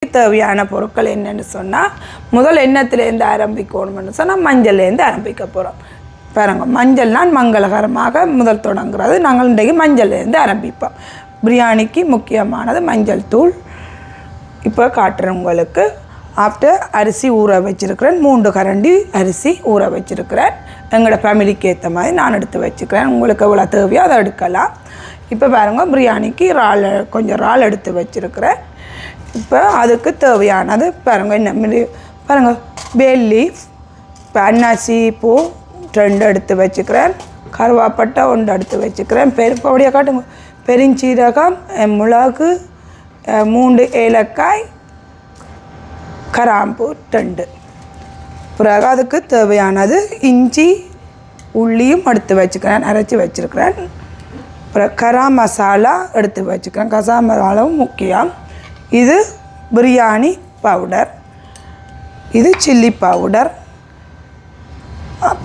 தேவையான பொருட்கள் என்னென்னு சொன்னால் முதல் எண்ணத்துலேருந்து ஆரம்பிக்கணும்னு சொன்னால் மஞ்சள்லேருந்து ஆரம்பிக்க போகிறோம். பாருங்க, மஞ்சள்னால் மங்களகரமாக முதல் தொடங்குறது. நாங்கள் இன்றைக்கு மஞ்சள்லேருந்து ஆரம்பிப்போம். பிரியாணிக்கு முக்கியமானது மஞ்சள் தூள். இப்போ காட்டுறேன் உங்களுக்கு. ஆஃப்டர் அரிசி ஊற வச்சுருக்கிறேன். 3 கரண்டி அரிசி ஊற வச்சுருக்கிறேன். எங்களோட ஃபேமிலிக்கு ஏற்ற மாதிரி நான் எடுத்து வச்சுக்கிறேன். உங்களுக்கு எவ்வளோ தேவையோ அதை எடுக்கலாம். இப்போ பாருங்கள், பிரியாணிக்கு கொஞ்சம் இறால் எடுத்து வச்சுருக்கிறேன். இப்போ அதுக்கு தேவையானது பாருங்கள், என்ன பாருங்கள், பேல் லீஃப், இப்போ அன்னாசி பூ 2 எடுத்து வச்சுக்கிறேன். கருவாப்பட்டை 1 எடுத்து வச்சுக்கிறேன். அப்படியே காட்டுங்க. பெருஞ்சீரகம், மிளகு, 3 ஏலக்காய், கராம்பு 2. பிறகு அதுக்கு தேவையானது இஞ்சி உள்ளியும் எடுத்து வச்சுக்கிறேன், அரைச்சி வச்சுருக்கிறேன். அப்புறம் கரம் மசாலா எடுத்து வச்சுக்கிறேன். கரம் மசாலாவும் முக்கியம். இது பிரியாணி பவுடர், இது சில்லி பவுடர்.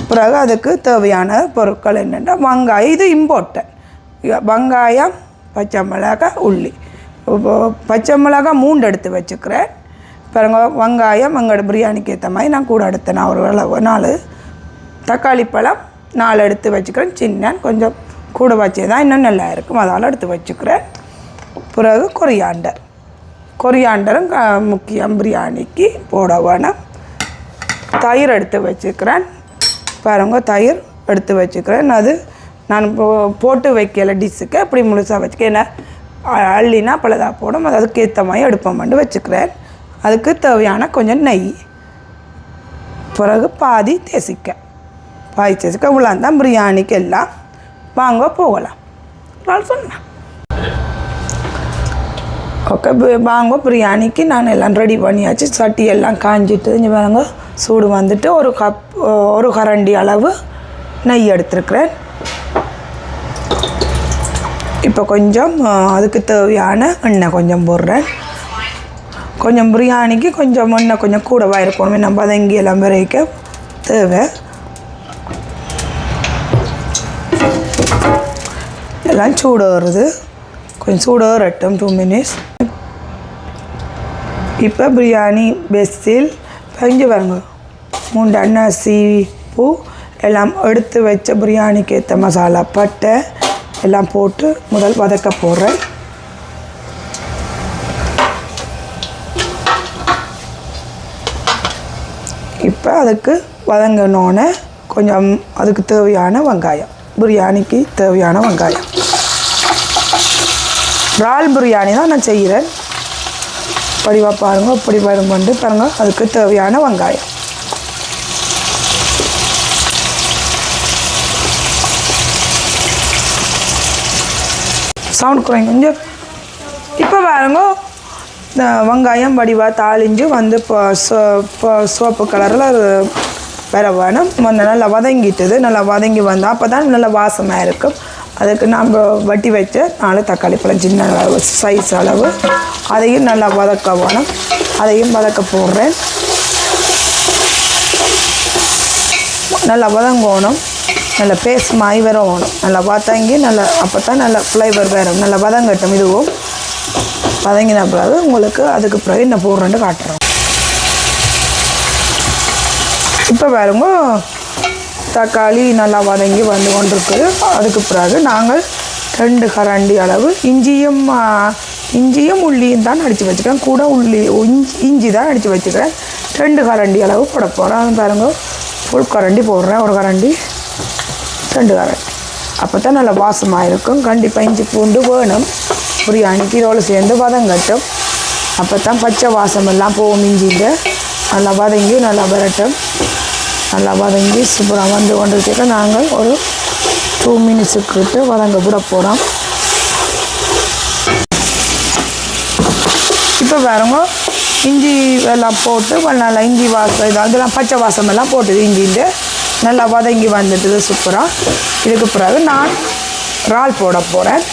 பிறகு அதுக்கு தேவையான பொருட்கள் என்னென்னா வெங்காயம், இது இம்போர்ட்டட் வெங்காயம், பச்சை மிளகாய், உள்ளி. பச்சை மிளகாய் 3 எடுத்து வச்சுக்கிறேன். பாருங்க, வெங்காயம் எங்களோட பிரியாணிக்கு ஏற்ற மாதிரி நான் கூட எடுத்தேன். நான் ஒரு 4 தக்காளி பழம் 4 எடுத்து வச்சுக்கிறேன். சின்ன கொஞ்சம் கூட வச்சே தான் இன்னும் நல்லா இருக்கும், அதால் எடுத்து வச்சுக்கிறேன். பிறகு கொரியாண்டரும் முக்கியம் பிரியாணிக்கு போட வேணும். தயிர் எடுத்து வச்சுக்கிறேன். பாருங்க, தயிர் எடுத்து வச்சுக்கிறேன். அது நான் போட்டு வைக்கல டிஷ்ஷுக்கு, அப்படி முழுசாக வச்சுக்க. ஏன்னா அள்ளினா பழுதாக போடும், அதுக்கு ஏற்ற மாதிரி எடுப்போம் பண்ணி வச்சுக்கிறேன். அதுக்கு தேவையான கொஞ்சம் நெய், பிறகு பாதி தேசிக்காய் இவ்வளோ தான் பிரியாணிக்கு எல்லாம். வாங்க போகலாம். நான் சொன்னேன் ஓகே. வாங்க, பிரியாணிக்கு நான் எல்லாம் ரெடி பண்ணியாச்சு. சட்டி எல்லாம் காஞ்சிட்டு இங்கே பாருங்க, சூடு வந்துட்டு ஒரு கரண்டி அளவு நெய் எடுத்துருக்கிறேன். இப்போ கொஞ்சம் அதுக்கு தேவையான எண்ணெய் கொஞ்சம் போடுறேன். கொஞ்சம் பிரியாணிக்கு கொஞ்சம் எண்ணெய் கொஞ்சம் கூடவா இருக்கணும், நம்ம வதங்கி எல்லாம் வரைக்க தேவை. எல்லாம் சூடு வருது, கொஞ்சம் சூடு வரட்டும் 2 மினிட்ஸ். இப்போ பிரியாணி பெஸ்ஸில் பஞ்சு பாருங்க, 3 அன்னாசி பூ எல்லாம் எடுத்து வச்ச பிரியாணிக்கு ஏற்ற மசாலா, பட்டை எல்லாம் போட்டு முதல் வதக்க போடுறேன். இப்போ அதுக்கு வதங்கினோன்னே கொஞ்சம் அதுக்கு தேவையான வெங்காயம், பிரியாணிக்கு தேவையான வெங்காயம். இறால் பிரியாணி தான் நான் செய்கிறேன். படிவாக பாருங்கள், இப்படி வரும்பண்டு பாருங்கள். அதுக்கு தேவையான வெங்காயம். சவுண்ட் குறைங்க கொஞ்சம். இப்போ பாருங்க, இந்த வெங்காயம் வடிவாக தாளிஞ்சு வந்து சோப்பு கலரில் வர வேணும். நல்லா வதங்கிட்டுது, நல்லா வதங்கி வந்தால் அப்போ தான் நல்லா வாசமாக இருக்கும். அதுக்கு நம்ம வட்டி வச்ச 4 தக்காளி பழம் சின்ன அளவு சைஸ் அளவு, அதையும் நல்லா வதக்க வேணும். அதையும் வதக்க போடுறேன். நல்லா வதங்கணும், நல்லா பேஸ்ட் மாதிரி வரணும். நல்லா வதங்கி நல்லா அப்போ தான் நல்லா ஃப்ளேவர் வரும். நல்லா வதங்கட்டும். இதுவும் வதங்கின பிறகு உங்களுக்கு அதுக்கு பிறகு என்ன போடுறேன்னு காட்டுறோம். இப்போ பாருங்க, தக்காளி நல்லா வதங்கி வந்து கொண்டிருக்குது. அதுக்கு பிறகு நாங்கள் 2 கரண்டி அளவு இஞ்சியும் உள்ளியும் தான் அடித்து வச்சுக்கிறேன். கூட இஞ்சி தான் அடித்து வச்சுக்கிறேன். 2 கரண்டி அளவு போட போகிறேன். அது பாருங்க, ஃபுல் கரண்டி போடுறேன். 1 கரண்டி 2 கரண்டி, அப்போ தான் நல்லா வாசமாக இருக்கும். கண்டிப்பாக இஞ்சி பூண்டு வேணும் பிரியாணிக்கு. இதோடு சேர்ந்து வதங்கட்டும், அப்போ தான் பச்சை வாசம் எல்லாம் போகும். இஞ்சிங்க நல்லா வதங்கி நல்லா வரட்டும். நல்லா வதங்கி சூப்பராக வந்து கொண்டு நாங்கள் ஒரு 2 மினிட்ஸுக்கிட்ட வதங்க கூட போகிறோம். இப்போ பாருங்க, இஞ்சி எல்லாம் போட்டு நல்லா இஞ்சி வாசம் இதெல்லாம் பச்சை வாசம் எல்லாம் போட்டுது. இஞ்சிட்டு நல்லா வதங்கி வந்துட்டுது சூப்பராக. இதுக்கு பிறகு நான் இறால் போட போகிறேன்.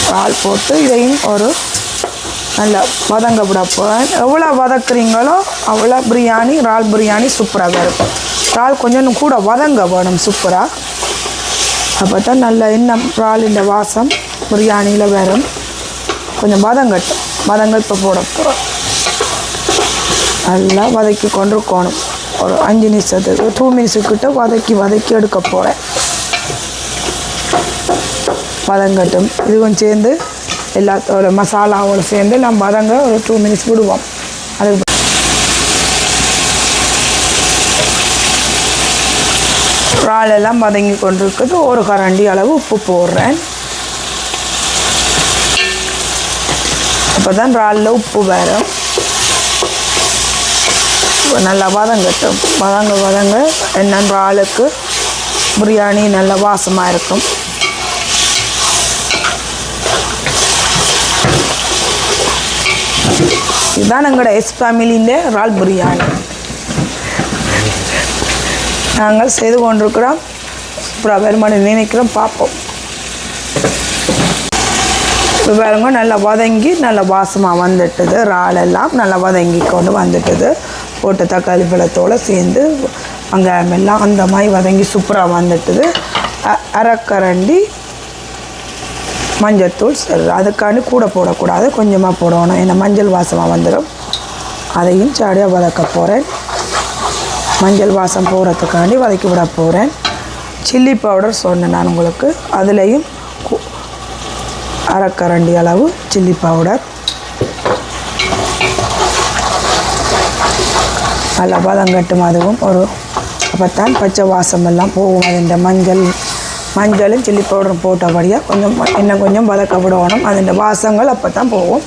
இறால் போட்டு இதையும் ஒரு நல்லா வதங்க விட போகிறேன். எவ்வளோ வதக்குறீங்களோ அவ்வளோ இறால் பிரியாணி சூப்பராக இருக்கும். இறால் கொஞ்சம் கூட வதங்க வேணும் சூப்பராக. அப்போ தான் நல்ல இன்னும் இறாலின் வாசம் பிரியாணியில் வரும். கொஞ்சம் வதங்கள் இப்போ போட போகிறோம். நல்லா வதக்கி கொண்டு இருக்கணும். ஒரு 5 நிமிஷத்துக்கு 2 மினிட்ஸுக்கிட்ட வதக்கி எடுக்க போகிறேன். வதங்கட்டும். இது கொஞ்சம் சேர்ந்து எல்லாத்தோட மசாலாவோட சேர்ந்து நம்ம வதங்க ஒரு 2 மினிட்ஸ் விடுவோம். அதுக்கு இறால் எல்லாம் வதங்கி கொண்டு இருக்குது. ஒரு கரண்டி அளவு உப்பு போடுறேன். அப்போ தான் இறாலில் உப்பு வரும். நல்லா வதங்கட்டும். வதங்க என்ன இறாலுக்கு பிரியாணி நல்ல வாசமாக இருக்கும். இதுதான் எங்களோட ஃபேமிலியின் இறால் பிரியாணி நாங்கள் செய்து கொண்டிருக்கிறோம். அப்புறம் வருமானு நினைக்கிறோம், பார்ப்போம். இப்போ பாருங்க நல்லா வதங்கி நல்ல வாசமாக வந்துட்டுது. இறால் எல்லாம் நல்லா வதங்கி கொண்டு வந்துட்டுது. போட்டு தக்காளி பழத்தோடு சேர்ந்து வெங்காயம் எல்லாம் அந்த மாதிரி வதங்கி சூப்பராக வந்துட்டுது. அரைக்கரண்டி மஞ்சத்தூள் சரி, அதுக்காண்டி கூட போடக்கூடாது, கொஞ்சமாக போடணும். ஏன்னா மஞ்சள் வாசமாக வந்துடும். அதையும் சாடியாக வதக்க போகிறேன். மஞ்சள் வாசம் போகிறதுக்காண்டி வதக்கி விட போகிறேன். சில்லி பவுடர் சொன்னேன் நான் உங்களுக்கு. அதுலேயும் அரைக்கரண்டி அளவு சில்லி பவுடர். நல்லா வதங்கட்டும். அதுவும் ஒரு அப்போத்தான் பச்சை வாசமெல்லாம் போகும். அதுண்ட மஞ்சளும் சில்லி பவுடரும் போட்டபடியாக கொஞ்சம் வதக்க விடணும். அதுண்ட வாசங்கள் அப்போ தான் போகும்.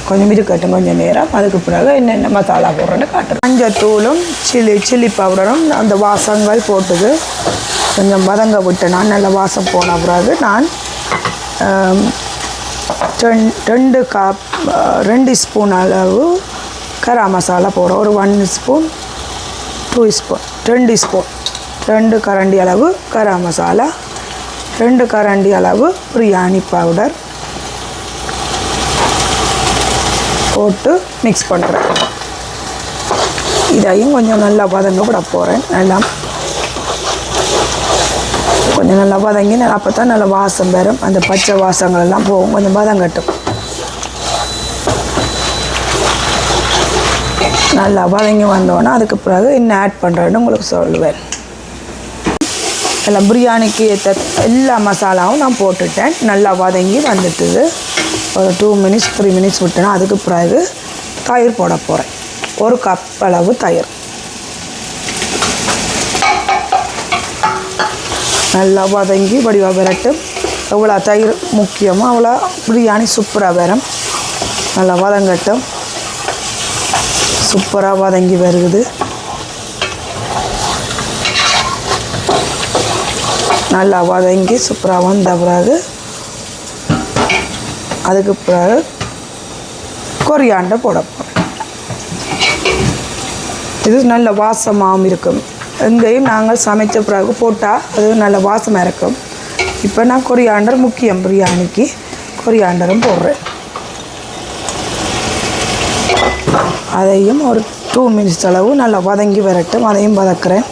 கொஞ்சம் இருக்கட்டும் கொஞ்சம் நேரம். அதுக்கு பிறகு என்னென்ன மசாலா போடுறேன்னு காட்டுறேன். மஞ்சத்தூளும் சில்லி பவுடரும் அந்த வாசங்கள் போட்டுது கொஞ்சம் வதங்க விட்டு நான் நல்ல வாசம் போன பிறகு நான் 2 ஸ்பூன் அளவு கரம் மசாலா போடுறோம். ஒரு 1 ஸ்பூன் 2 ஸ்பூன் 2 ஸ்பூன் 2 கரண்டி அளவு கரம் மசாலா, 2 கரண்டி அளவு பிரியாணி பவுடர் போட்டு மிக்ஸ் பண்ணுறேன். இதையும் கொஞ்சம் நல்லா வதங்க விட போகிறேன். கொஞ்சம் நல்லா வதங்கி அப்போ தான் நல்லா வாசம் வரும். அந்த பச்சை வாசங்கள் எல்லாம் போகும். கொஞ்சம் வதங்கட்டும். நல்லா வதங்கி வந்தோன்னா அதுக்கு பிறகு இன்னும் ஆட் பண்ணுறேன்னு உங்களுக்கு சொல்லுவேன். எல்லாம் பிரியாணிக்கு ஏற்ற எல்லா மசாலாவும் நான் போட்டுட்டேன். நல்லா வதங்கி வந்துட்டுது. ஒரு 2 மினிட்ஸ் 3 மினிட்ஸ் விட்டேன்னா அதுக்கு பிறகு தயிர் போட போகிறேன். 1 கப் அளவு தயிர். நல்லா வதங்கி வடிவாக விரட்டும். எவ்வளோ தயிர் முக்கியமோ அவ்வளோ பிரியாணி சூப்பராக வரும். நல்லா வதங்கட்டும். சூப்பராக வதங்கி வருகுது. நல்லா வதங்கி சூப்பராக வந்த பிறகு அதுக்கு பிறகு கொரியாண்டர் போட போகிறேன். இது நல்ல வாசமாகவும் இருக்கும். எங்கேயும் நாங்கள் சமைச்ச பிறகு போட்டால் அது நல்ல வாசமாக இருக்கும். இப்போ நான் கொரியாண்டர் முக்கியம், பிரியாணிக்கு கொரியாண்டரும் போடுறேன். அதையும் ஒரு 2 மினிட்ஸ் அளவு நல்லா வதங்கி வரட்டும். அதையும் வதக்குறேன்.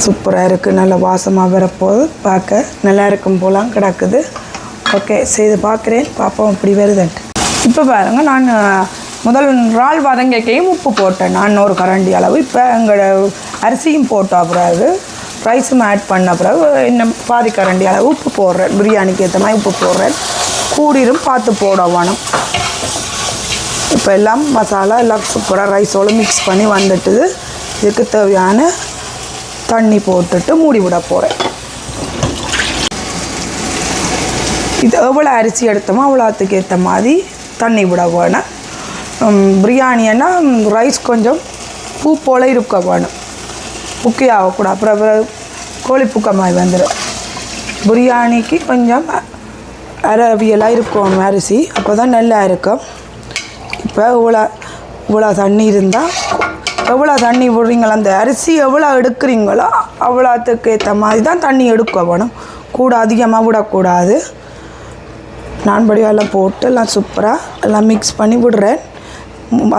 சூப்பராக இருக்குது. நல்ல வாசமாக வரப்போது பார்க்க நல்லா இருக்கும் போலாம் கிடக்குது. ஓகே, செய்து பார்க்குறேன், பார்ப்போம் அப்படி வருதுன்ட்டு. இப்போ பாருங்கள், நான் முதல் இறால் வதங்கைக்கையும் உப்பு போட்டேன் நான் 1 கரண்டி அளவு. இப்போ எங்களோட அரிசியும் போட்ட பிறகு ரைஸும் ஆட் பண்ண பிறகு இன்னும் பாதி கரண்டி அளவு உப்பு போடுறேன். பிரியாணிக்கு ஏற்ற மாதிரி உப்பு போடுறேன். கூடிரும் பார்த்து போட வேணும். இப்போ எல்லாம் மசாலா எல்லாம் சூப்பராக ரைஸோடு மிக்ஸ் பண்ணி வந்துட்டுது. இதுக்கு தேவையான தண்ணி போட்டுட்டு மூடி விட போகிறேன். இது எவ்வளோ அரிசி எடுத்தோமோ அவ்வளோத்துக்கு ஏற்ற மாதிரி தண்ணி விட வேணும். பிரியாணின்னா ரைஸ் கொஞ்சம் பூ போல் இருக்க வேணும். புக்கே ஆகக்கூடாது. அப்புறம் கோழி புக்க மாதிரி வந்துடும். பிரியாணிக்கு கொஞ்சம் அரவியலாக இருக்கும் அரிசி, அப்போ தான் நல்லா இருக்கும். இப்போ இவ்வளோ தண்ணி இருந்தால் எவ்வளோ தண்ணி விடுறீங்களோ, அந்த அரிசி எவ்வளோ எடுக்கிறீங்களோ அவ்வளோத்துக்கு ஏற்ற மாதிரி தான் தண்ணி எடுக்க வேணும். கூட அதிகமாக விடக்கூடாது. நான் படியெல்லாம் போட்டு எல்லாம் சூப்பராக எல்லாம் மிக்ஸ் பண்ணி விடுறேன்.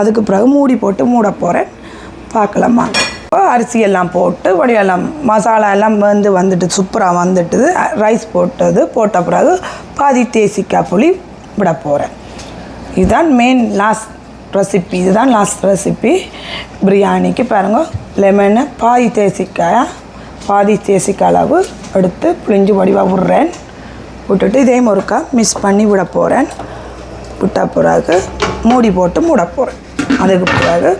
அதுக்கு பிறகு மூடி போட்டு மூட போகிறேன். பார்க்கலாமா? இப்போ அரிசி எல்லாம் போட்டு வடிவெல்லாம் மசாலா எல்லாம் வந்துட்டு சூப்பராக வந்துட்டுது. ரைஸ் போட்ட பிறகு பாதி தேசிக்காய் புளி விட போகிறேன். இதுதான் மெயின் லாஸ்ட் ரெசிபி. இதுதான் லாஸ்ட் ரெசிபி பிரியாணிக்கு. பாருங்க, லெமனை பாதி தேசிக்காய் அளவு எடுத்து புளிஞ்சு வடிவாக விட்றேன். விட்டுட்டு இதையும் ஒருக்கா மிக்ஸ் பண்ணி விட போகிறேன். விட்ட பிறகு மூடி போட்டு மூட போகிறேன். அதுக்கு பிறகு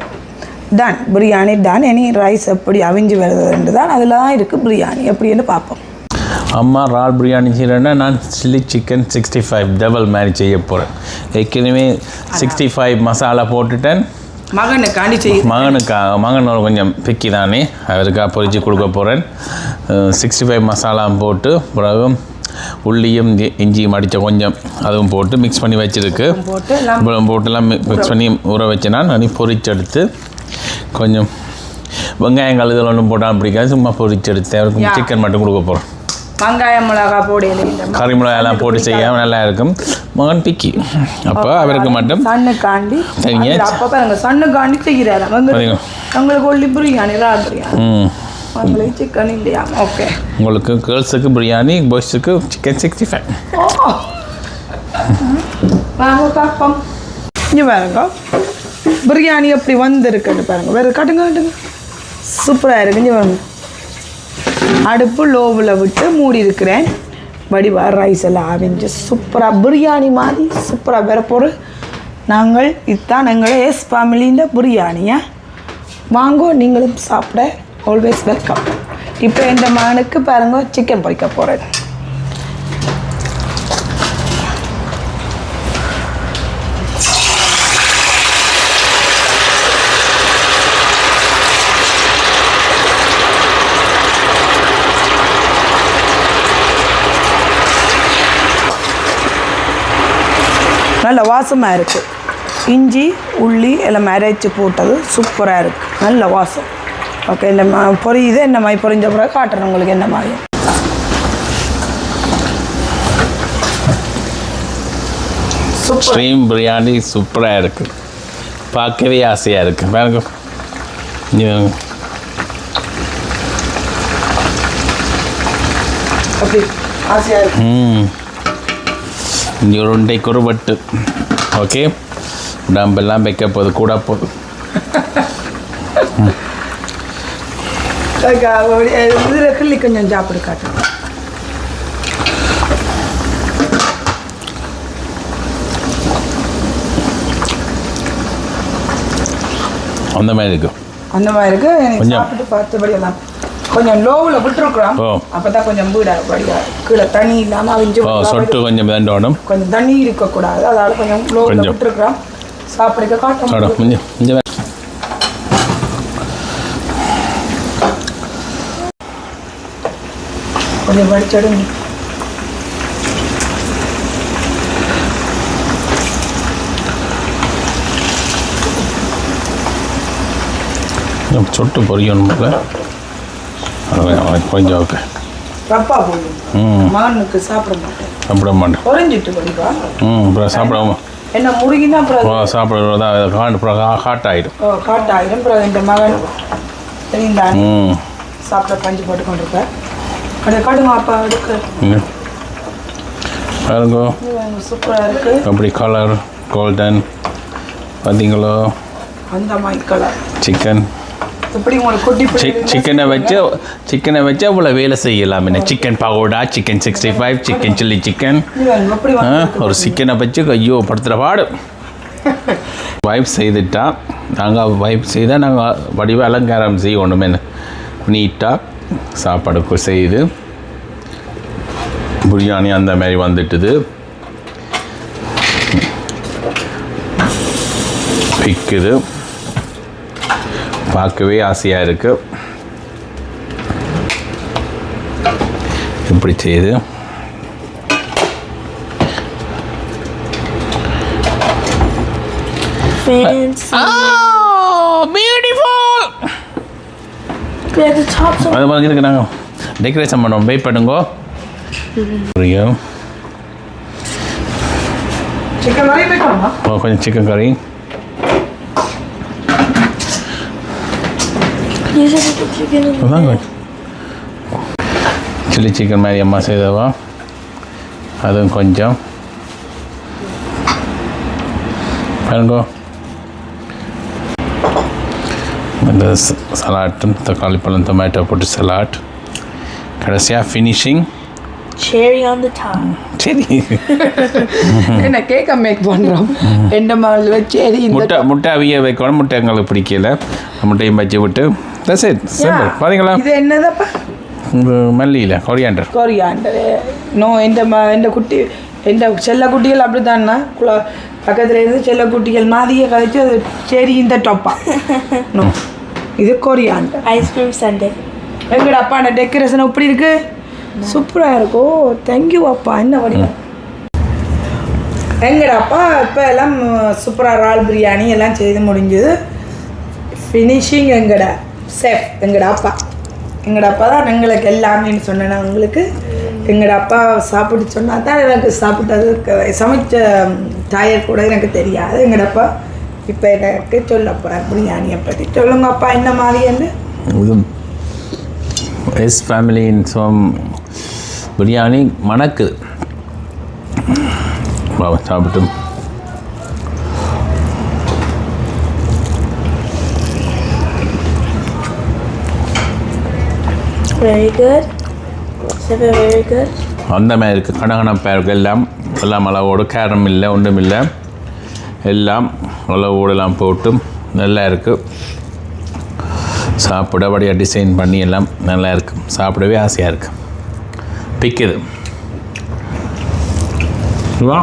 டன், பிரியாணி டன். இனி ரைஸ் எப்படி அவிஞ்சு வருதுன்னு தான் அதில் தான் இருக்குது பிரியாணி எப்படின்னு பார்ப்போம். அம்மா ரால் பிரியாணி செய்கிறேன்னா நான் சில்லி சிக்கன் 65 டபுள் மாதிரி செய்ய போகிறேன். ஏற்கனவே 65 மசாலா போட்டுட்டேன். மகன் கொஞ்சம் பிக்கி தானே, அவருக்காக பொரிச்சு கொடுக்க போகிறேன். 65 மசாலாம் போட்டு பிறகு உள்ளியும் இஞ்சியும் அடித்த கொஞ்சம் அதுவும் போட்டு மிக்ஸ் பண்ணி வச்சுருக்கு. போட்டுலாம் மிக்ஸ் பண்ணி ஊற வச்சேன்னா நான் பொரிச்செடுத்து கொஞ்சம் வெங்காயங்கள் இதில் ஒன்றும் போட்டாலும் பிடிக்காது, சும்மா பொரிச்செடுத்து அவருக்கு சிக்கன் மட்டும் கொடுக்க போகிறோம். வெங்காயம் மிளகா போடு, கறி மிளகாயெல்லாம் போட்டு செய்ய நல்லா இருக்கும். மகன் பிக்கி, அப்போ அவருக்கு மட்டும் சண்ணுக்காண்டி சரிங்க. அப்போ பாருங்க சண்ணுக்காண்டி செய்கிறாரு உங்களுக்கு ஒல்லி பிரியாணி ரால் பிரியாணி. உங்களுக்கு சிக்கன் இல்லையா? ஓகே, உங்களுக்கு கேர்ள்ஸுக்கு பிரியாணி, பாய்ஸுக்கு சிக்கன் 65. வாங்க பார்ப்போம். இங்கே பாருங்க பிரியாணி எப்படி வந்திருக்குன்னு பாருங்க. வேறு காட்டுங்க. சூப்பராக இருக்கு. இங்கே பாருங்க, அடுப்பு லோவில் விட்டு மூடி இருக்கிறேன். வடிவாக ரைஸ் எல்லாம் அவிஞ்சு சூப்பராக பிரியாணி மாதிரி சூப்பராக வேற போகிற. நாங்கள் இதுதான் எங்களை எஸ் ஃபேமிலியின் பிரியாணியா. வாங்கோ, நீங்களும் சாப்பிட ஆல்வேஸ் வெல்கம். இப்போ இந்த மகனுக்கு பாருங்க சிக்கன் பொரிக்க போகிறேன். நல்ல வாசமாக இருக்குது. இஞ்சி உள்ளி எல்லாம் அரைச்சி போட்டது சூப்பராக இருக்குது, நல்ல வாசம். ஓகே, இந்த பொரியுது. என்ன மாதிரி பொரிஞ்ச பிறகு காட்டுறேன் உங்களுக்கு என்ன மாதிரி. ஸ்ட்ரீம் பிரியாணி சூப்பராக இருக்குது, பார்க்கவே ஆசையாக இருக்குது. பாருங்க, அப்படி ஆசையாக இருக்கு. இங்கே உருண்டைக்கு ஒரு வட்டு. ஓகே, உடம்பெல்லாம் வைக்க போகுது, கூட போகுது. கிள்ளி கொஞ்சம் சாப்பிடு காட்டு. அந்த மாதிரி இருக்கு, அந்த மாதிரி இருக்கு. சாப்பிட்டு பார்த்தபடி எல்லாம் கொஞ்சம் லோவில் விட்டுருக்குறோம். அப்போ தான் கொஞ்சம் வீடாக கீழே தண்ணி இல்லாமல் அவிஞ்சு சொட்டு கொஞ்சம் வேண்டோடும், கொஞ்சம் தண்ணி இருக்கக்கூடாது. அதனால் கொஞ்சம் லோவில் விட்டுருக்குறோம். சாப்பிடுக்க காட்டும். கொஞ்சம் வடிச்சடுங்க. சொட்டு பொரியணும் கொஞ்சம். ஓகே, ரப்பா போடும். மகனுக்கு சாப்பிட மாட்டேன், பொறிஞ்சிட்டு படிப்பா. அப்புறம் சாப்பிடாம என்ன முருகினா அப்புறம் சாப்பிட ஹாட் ஆகிடும். ஹாட் ஆகிடும். அப்புறம் இந்த மகன் தெரிந்தானே சாப்பிட கஞ்சி போட்டு கொண்டிருப்பேன். அதை காட்டுங்க அப்பா, எடுக்க பாருங்க, சூப்பராக இருக்கு. அப்படி கலர் கோல்டன் பார்த்தீங்களோ, அந்த மாதிரி கலர் சிக்கன். எப்படி உங்களுக்கு கொட்டி சிக்கனை வச்சு அவ்வளோ வேலை செய்யலாம். என்ன chicken pakoda, chicken 65, chicken chilli chicken. ஒரு சிக்கனை வச்சு ஐயோ படுத்துகிற பாடு. வைப் செய்துட்டா நாங்கள் வைப் செய்தால் நாங்கள் வடிவ அலங்காரம் செய்யணும். என்ன நீட்டாக சாப்பாடுக்கு செய்து பிரியாணி அந்த மாதிரி வந்துட்டுது. பிக்குது, பார்க்கவே ஆசையாக இருக்குது. இப்படி செய்து அது மாதிரி இருக்கு. நாங்கள் டெக்கரேஷன் பண்ணுவோம், வெயிட் பண்ணுங்கோ. கொஞ்சம் சிக்கன் கறி You said you put chicken in the அதாங்க pan. சில்லி சிக்கன் மாதிரி அம்மா செய்தவா அதுவும் கொஞ்சம் பாருங்கோ இந்த சலாட்டும் தக்காளி பழம் டொமேட்டோ போட்டு சலாட் கடைசியாக finishing Cherry on the top. சரி என்ன கேக்க மேக் பண்ணுறோம் எந்த மாதிரி வச்சு முட்டை அவிய வைக்கணும் முட்டை எங்களுக்கு பிடிக்கல முட்டையும் வச்சு விட்டு தட்ஸ் இட் சிம்பிள் பாத்தீங்களா இது என்னதாப்பா மல்லியில் கொரியாண்டர் கொரியாண்டர் நோ எந்த குட்டி எந்த செல்ல குட்டிகள் அப்படித்தானா பக்கத்தில் இருந்து செல்ல குட்டிகள் மாதிரியே கழிச்சு அது சரி இந்த டொப்பா நோ இது கொரியாண்டர் Ice cream sundae. எங்கட அப்பா அந்த டெக்கரேஷன் எப்படி இருக்கு சூப்பராக இருக்கும் தேங்க்யூ அப்பா என்ன படிக்க எங்கட அப்பா இப்போ எல்லாம் சூப்பராக இறால் பிரியாணி எல்லாம் செய்து முடிஞ்சது ஃபினிஷிங் எங்கட செஃப் எங்கட அப்பா தான் எங்களுக்கு எல்லாமே சொன்னேன் நான் உங்களுக்கு எங்கட அப்பா சாப்பிட்டு சொன்னா தான் எனக்கு சாப்பிட்டது சமைச்ச டயர் கூட எனக்கு தெரியாது எங்கட அப்பா இப்போ எனக்கு சொல்ல போகிறேன் பிரியாணியை பற்றி சொல்லுங்க அப்பா என்ன மாதிரின்னு எஸ் ஃபேமிலியின் பிரியாணி மணக்குது சாப்பிட்டு Very good. Very good. அந்த மாதிரி இருக்குது கணக்கணப்பாக இருக்குது எல்லாம் அளவோடு கேரம் இல்லை ஒன்றும் இல்லை எல்லாம் அளவோடெல்லாம் போட்டு நல்லா இருக்குது சாப்பிட அப்படியே டிசைன் பண்ணி எல்லாம் நல்லா இருக்குது சாப்பிடவே ஆசையாக இருக்குது பிக்குது வா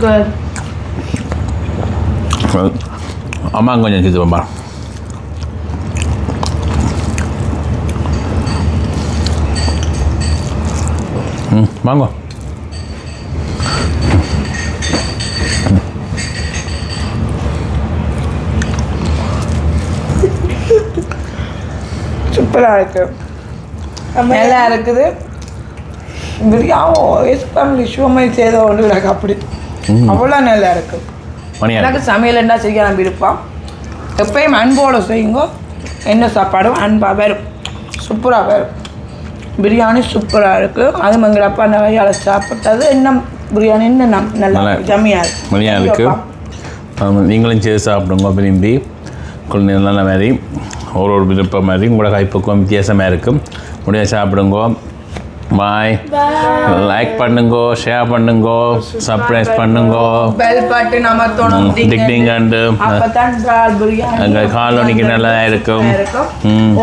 Good. அம்மா கொஞ்சம் இது பாப்பா வாங்க சூப்பராக இருக்கு நல்லா இருக்குது பிரியாணி ஃபேமிலி ஷோமை செய்த ஒன்று எனக்கு அப்படி அவ்வளோ நல்லா இருக்கு எனக்கு சமையல் என்ன செய்ய நான் விருப்பம் எப்பயும் அன்போடு செய்யுங்க என்ன சாப்பாடும் அன்பாக வரும் சூப்பராக வரும் பிரியாணி சூப்பராக இருக்குது அது எங்கள் அப்பா நிறையால் சாப்பிட்டது என்ன பிரியாணி இன்னும் நல்லா ஜம்மியாக இருக்குது நீங்களும் செய்து சாப்பிடுங்க விரும்பி நல்ல மாதிரி ஒரு விருப்பம் மாதிரி உங்களோட கைப்பக்குவம் வித்தியாசமாக இருக்கும் முடிய சாப்பிடுங்க பாய் லைக் பண்ணுங்க ஷேர் பண்ணுங்க சப்ஸ்கிரைப் பண்ணுங்க பெல் பட்டன் அமர்த்தணும் டிங் அண்ட் அப்பதான் இறால் பிரியாணி அங்கே காலோனிக்கு நல்லா இருக்கும்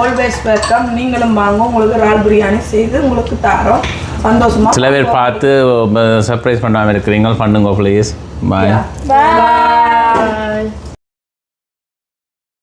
ஆல்வேஸ் வெல்கம் நீங்களும் வாங்க உங்களுக்கு இறால் பிரியாணி செய்து உங்களுக்கு தரோம் சந்தோஷமா சில பேர் பார்த்து சர்ப்ரைஸ் பண்ணாமல் இருக்கிறீங்க பண்ணுங்க ப்ளீஸ் பாய் Bye.